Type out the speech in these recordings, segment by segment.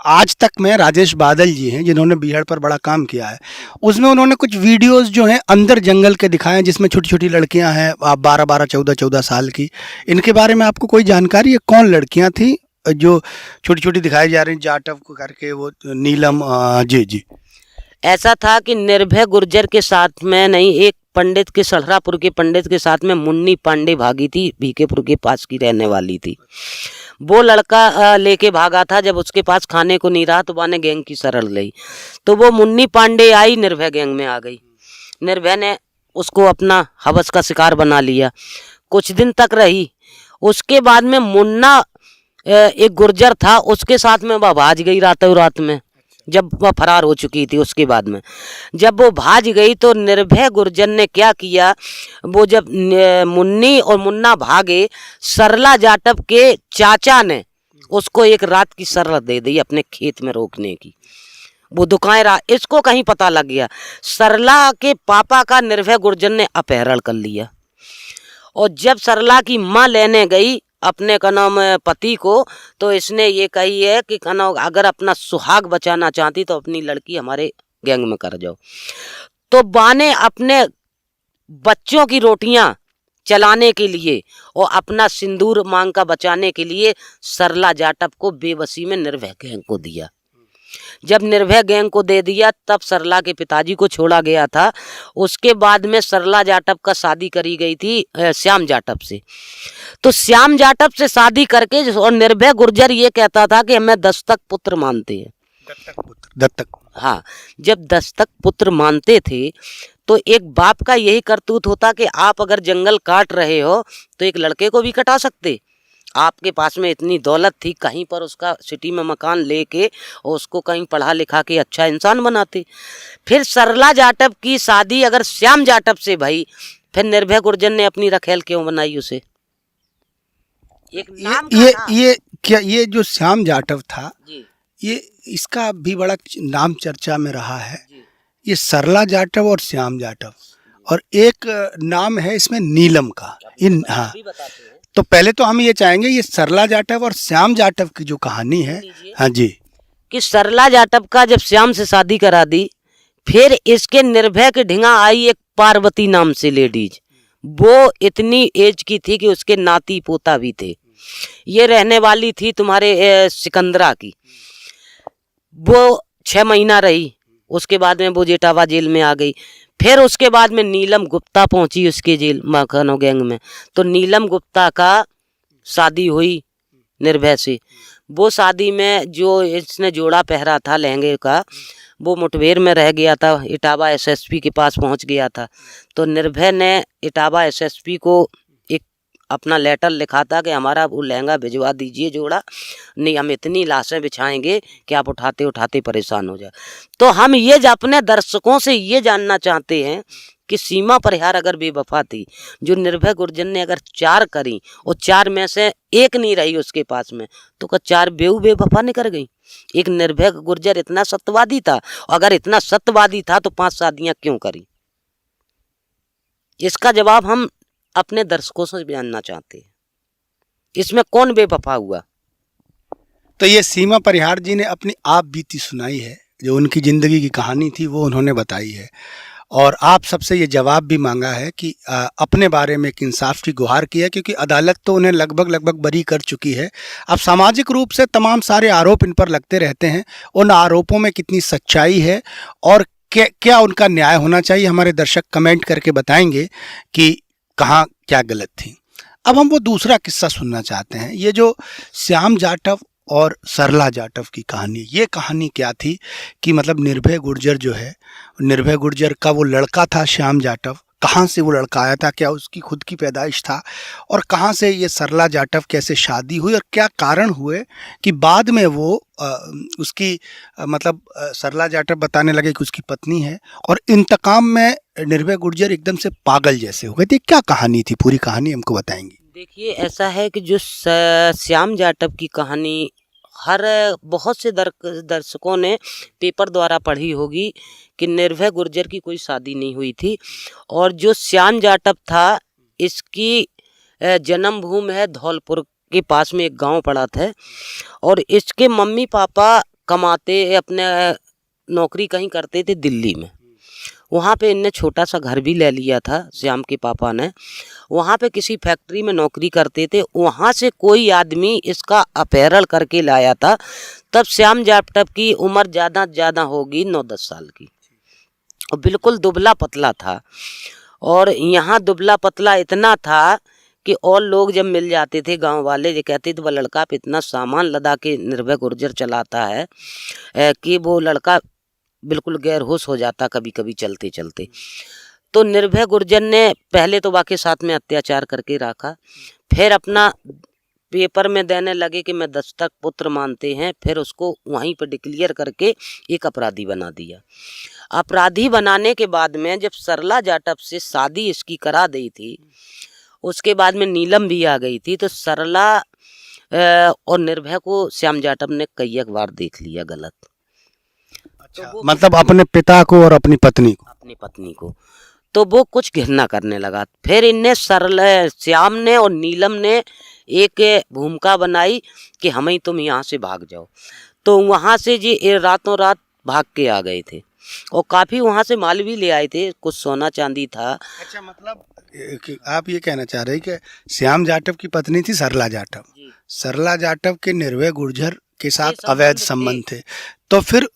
आज तक में राजेश बादल जी हैं जिन्होंने बीहड़ पर बड़ा काम किया है, उसमें उन्होंने कुछ वीडियोस जो हैं अंदर जंगल के दिखाए हैं जिसमें छोटी छोटी लड़कियां हैं, 12-12 14-14 साल की। इनके बारे में आपको कोई जानकारी है? कौन लड़कियां थी जो छोटी छोटी दिखाई जा रही, जाटव को करके वो नीलम? जी जी। ऐसा था कि निर्भय गुर्जर के साथ में नहीं, एक पंडित के, सलरापुर के पंडित के साथ में मुन्नी पांडे भागी थी, भीखेपुर के पास की रहने वाली थी। वो लड़का लेके भागा था, जब उसके पास खाने को नहीं रहा तो वाने गैंग की शरण ली। तो वो मुन्नी पांडे आई, निर्भय गैंग में आ गई। निर्भय ने उसको अपना हवस का शिकार बना लिया, कुछ दिन तक रही। उसके बाद में मुन्ना एक गुर्जर था, उसके साथ में वह भाज गई रातों रात में, जब वह फरार हो चुकी थी। उसके बाद में जब वो भाज गई तो निर्भय गुर्जर ने क्या किया, वो जब मुन्नी और मुन्ना भागे, सरला जाटव के चाचा ने उसको एक रात की शर्त दे दी अपने खेत में रोकने की। वो दुकाएं रहा, इसको कहीं पता लग गया, सरला के पापा का निर्भय गुर्जर ने अपहरण कर लिया। और जब सरला की माँ लेने गई अपने का नाम पति को, तो इसने ये कही है कि अगर अपना सुहाग बचाना चाहती तो अपनी लड़की हमारे गैंग में कर जाओ। तो बाने अपने बच्चों की रोटियां चलाने के लिए और अपना सिंदूर मांग का बचाने के लिए सरला जाटव को बेबसी में निर्भय गैंग को दिया। जब निर्भय गैंग को दे दिया तब सरला के पिताजी को छोड़ा गया था। उसके बाद में सरला जाटव का शादी करी गई थी श्याम जाटव से। तो श्याम जाटव से शादी करके, और निर्भय गुर्जर ये कहता था कि हमें दस्तक पुत्र मानते हैं। दत्तक पुत्र, दत्तक। हाँ, जब दस्तक पुत्र मानते थे तो एक बाप का यही करतूत होता कि आप अगर जंगल काट रहे हो तो एक लड़के को भी कटा सकते। आपके पास में इतनी दौलत थी, कहीं पर उसका सिटी में मकान लेके और उसको कहीं पढ़ा लिखा के अच्छा इंसान बनाते। फिर सरला जाटव की शादी अगर श्याम जाटव से भाई, फिर निर्भय गुर्जर ने अपनी रखेल क्यों बनाई उसे? एक नाम ये क्या, ये जो श्याम जाटव था जी, ये इसका भी बड़ा नाम चर्चा में रहा है। ये सरला जाटव और श्याम जाटव, और एक नाम है इसमें नीलम का। इन हाँ, तो पहले तो हम ये चाहेंगे ये सरला जाटव और श्याम जाटव की जो कहानी है। हाँ जी। कि सरला जाटव का जब श्याम से शादी करा दी, फिर इसके निर्भय के ढिंगा आई एक पार्वती नाम से लेडीज। वो इतनी एज की थी कि उसके नाती पोता भी थे। ये रहने वाली थी तुम्हारे सिकंदरा की। वो 6 महीना रही, उसके बाद में वो जेटावा जेल में आ गई। फिर उसके बाद में नीलम गुप्ता पहुंची उसके जेल मखानो गैंग में। तो नीलम गुप्ता का शादी हुई निर्भय से। वो शादी में जो इसने जोड़ा पहरा था लहंगे का, वो मुठभेड़ में रह गया था, इटावा एसएसपी के पास पहुंच गया था। तो निर्भय ने इटावा एसएसपी को एक अपना लेटर लिखा था कि हमारा वो लहंगा भिजवा दीजिए जोड़ा, नहीं हम इतनी लाशें बिछाएंगे कि आप उठाते उठाते परेशान हो जाए। तो हम ये अपने दर्शकों से ये जानना चाहते हैं कि सीमा परिहार अगर बेवफा थी, जो निर्भय गुर्जर ने अगर 4 करी और 4 में से एक नहीं रही उसके पास में, तो क्या 4 बेवफा नहीं कर गई? एक निर्भय गुर्जर इतना सत्यवादी था, अगर इतना सत्यवादी था तो 5 शादियां क्यों करी? इसका जवाब हम अपने दर्शकों से जानना चाहते हैं। इसमें कौन बेवफा हुआ? तो ये सीमा परिहार जी ने अपनी आप बीती सुनाई है, जो उनकी जिंदगी की कहानी थी वो उन्होंने बताई है, और आप सबसे ये जवाब भी मांगा है कि अपने बारे में एक इंसाफ की गुहार की है, क्योंकि अदालत तो उन्हें लगभग बरी कर चुकी है। अब सामाजिक रूप से तमाम सारे आरोप इन पर लगते रहते हैं, उन आरोपों में कितनी सच्चाई है और क्या उनका न्याय होना चाहिए, हमारे दर्शक कमेंट करके बताएंगे कि कहाँ क्या गलत थी। अब हम वो दूसरा किस्सा सुनना चाहते हैं, ये जो श्याम जाटव और सरला जाटव की कहानी। ये कहानी क्या थी कि मतलब निर्भय गुर्जर जो है, निर्भय गुर्जर का वो लड़का था श्याम जाटव, कहाँ से वो लड़का आया था, क्या उसकी खुद की पैदाइश था, और कहाँ से ये सरला जाटव कैसे शादी हुई, और क्या कारण हुए कि बाद में वो उसकी मतलब सरला जाटव बताने लगे कि उसकी पत्नी है, और इंतकाम में निर्भय गुर्जर एकदम से पागल जैसे हो गए थे। क्या कहानी थी? पूरी कहानी हमको बताएंगे। देखिए, ऐसा है कि जो श्याम जाटव की कहानी बहुत से दर्शकों ने पेपर द्वारा पढ़ी होगी कि निर्भय गुर्जर की कोई शादी नहीं हुई थी, और जो श्याम जाटव था इसकी जन्मभूमि है धौलपुर के पास में एक गांव पड़ा था, और इसके मम्मी पापा कमाते अपने नौकरी कहीं करते थे दिल्ली में। वहाँ पे इनने छोटा सा घर भी ले लिया था श्याम के पापा ने। वहाँ पे किसी फैक्ट्री में नौकरी करते थे। वहाँ से कोई आदमी इसका अपहरण करके लाया था। तब श्याम जाटव की उम्र ज़्यादा होगी 9-10 साल की, और बिल्कुल दुबला पतला था। और यहाँ दुबला पतला इतना था कि और लोग जब मिल जाते थे गांव वाले, ये कहते थे वह लड़का पे इतना सामान लदा के निर्भय गुर्जर चलाता है कि वो लड़का बिल्कुल गैर होश हो जाता कभी कभी चलते चलते। तो निर्भय गुर्जर ने पहले तो वाकई साथ में अत्याचार करके रखा, फिर अपना पेपर में देने लगे कि मैं दस्तक पुत्र मानते हैं, फिर उसको वहीं पर डिक्लेयर करके एक अपराधी बना दिया। अपराधी बनाने के बाद में जब सरला जाटव से शादी इसकी करा दी थी, उसके बाद में नीलम भी आ गई थी, तो सरला और निर्भय को श्याम जाटव ने कई एक बार देख लिया गलत। तो मतलब अपने पिता को और अपनी पत्नी को तो वो कुछ घृणा करने लगा। फिर इनने श्याम ने और नीलम ने एक भूमिका बनाई कि हम ही तुम यहाँ से भाग जाओ। तो वहाँ से जी रातों रात भाग के आ गए थे, और काफ़ी वहाँ से माल भी ले आए थे, कुछ सोना चांदी था। अच्छा, मतलब आप ये कहना चाह रहे हैं कि श्याम जाटव की पत्नी थी सरला जाटव, सरला जाटव के निर्भय गुर्जर के साथ अवैध संबंध थे। तो फिर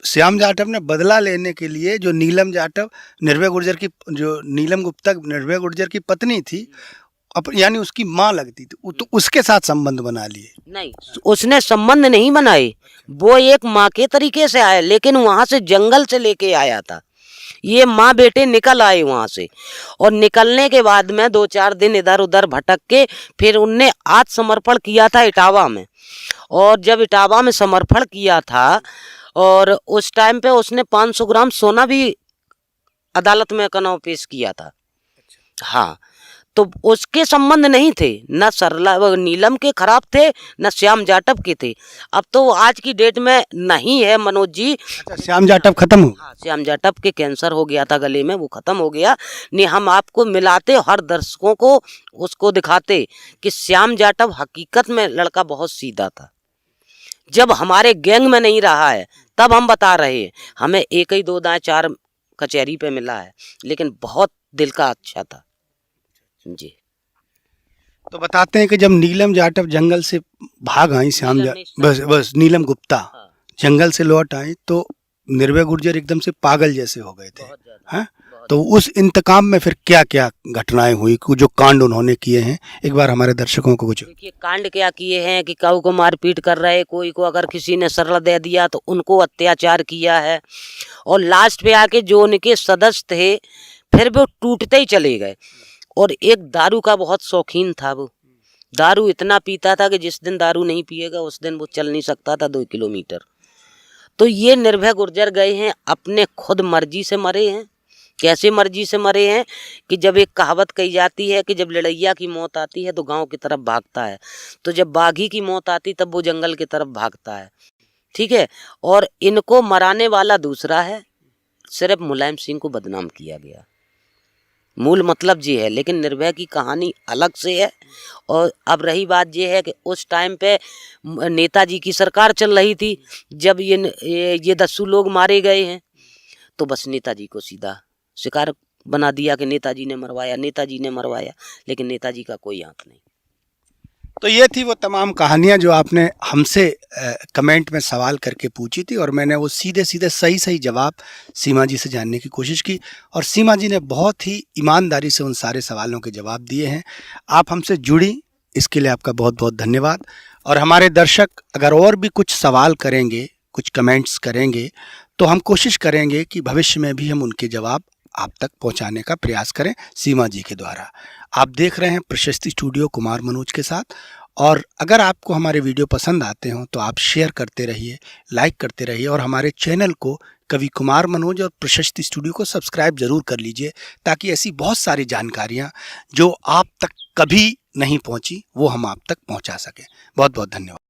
श्याम जाटव ने बदला लेने के लिए जो नीलम जाटव निर्भय गुर्जर की, जो नीलम गुप्ता निर्भय गुर्जर की पत्नी थी, यानी उसकी माँ लगती थी, तो उसके साथ संबंध बना लिए। नहीं, उसने संबंध नहीं बनाए, वो एक माँ के तरीके से आया, लेकिन वहाँ से जंगल से लेके आया था। ये माँ बेटे निकल आए वहाँ से, और निकलने के बाद में 2-4 दिन इधर उधर भटक के फिर उनने आत्मसमर्पण किया था इटावा में। और जब इटावा में समर्पण किया था, और उस टाइम पे उसने 500 ग्राम सोना भी अदालत में कनाव पेश किया था। हाँ, तो उसके संबंध नहीं थे, न सरला नीलम के खराब थे, न श्याम जाटव के थे। अब तो आज की डेट में नहीं है मनोज जी। अच्छा, श्याम जाटव खत्म हो? हाँ, श्याम जाटव के कैंसर हो गया था गले में, वो खत्म हो गया। नहीं, हम आपको मिलाते, हर दर्शकों को उसको दिखाते कि श्याम जाटव हकीकत में लड़का बहुत सीधा था। जब हमारे गैंग में नहीं रहा है तब हम बता रहे हैं, हमें 1 ही 2 दाएं 4 कचहरी पे मिला है, लेकिन बहुत दिल का अच्छा था जी। तो बताते हैं कि जब नीलम जाटव जंगल से भाग आई, बस नीलम गुप्ता जंगल से लौट आई, तो निर्भय गुर्जर एकदम से पागल जैसे हो गए थे। हैं? तो उस इंतकाम में फिर क्या क्या घटनाएं हुई, जो कांड उन्होंने किए हैं, एक बार हमारे दर्शकों को कुछ। देखिए, कांड क्या किए हैं कि काऊ को मारपीट कर रहे, कोई को अगर किसी ने सरल दे दिया तो उनको अत्याचार किया है। और लास्ट पे आके जो उनके सदस्य थे फिर वो टूटते ही चले गए। और एक दारू का बहुत शौकीन था, वो दारू इतना पीता था कि जिस दिन दारू नहीं पिएगा उस दिन वो चल नहीं सकता था 2 किलोमीटर। तो ये निर्भय गुर्जर गए हैं, अपने खुद मर्जी से मरे हैं। कैसे मर्जी से मरे हैं कि जब एक कहावत कही जाती है कि जब लड़ैया की मौत आती है तो गांव की तरफ भागता है, तो जब बाघी की मौत आती तब वो जंगल की तरफ भागता है। ठीक है, और इनको मराने वाला दूसरा है, सिर्फ मुलायम सिंह को बदनाम किया गया, मूल मतलब ये है। लेकिन निर्भय की कहानी अलग से है। और अब रही बात ये है कि उस टाइम पे नेताजी की सरकार चल रही थी, जब ये 10 लोग मारे गए हैं, तो बस नेताजी को सीधा शिकार बना दिया कि नेताजी ने मरवाया, लेकिन नेताजी का कोई आंख नहीं। तो ये थी वो तमाम कहानियाँ जो आपने हमसे कमेंट में सवाल करके पूछी थी, और मैंने वो सीधे सीधे सही जवाब सीमा जी से जानने की कोशिश की, और सीमा जी ने बहुत ही ईमानदारी से उन सारे सवालों के जवाब दिए हैं। आप हमसे जुड़ी, इसके लिए आपका बहुत बहुत धन्यवाद। और हमारे दर्शक अगर और भी कुछ सवाल करेंगे, कुछ कमेंट्स करेंगे, तो हम कोशिश करेंगे कि भविष्य में भी हम उनके जवाब आप तक पहुंचाने का प्रयास करें सीमा जी के द्वारा। आप देख रहे हैं प्रशस्ति स्टूडियो कुमार मनोज के साथ, और अगर आपको हमारे वीडियो पसंद आते हों तो आप शेयर करते रहिए, लाइक करते रहिए, और हमारे चैनल को कवि कुमार मनोज और प्रशस्ति स्टूडियो को सब्सक्राइब ज़रूर कर लीजिए, ताकि ऐसी बहुत सारी जानकारियाँ जो आप तक कभी नहीं पहुँची वो हम आप तक पहुँचा सकें। बहुत बहुत धन्यवाद।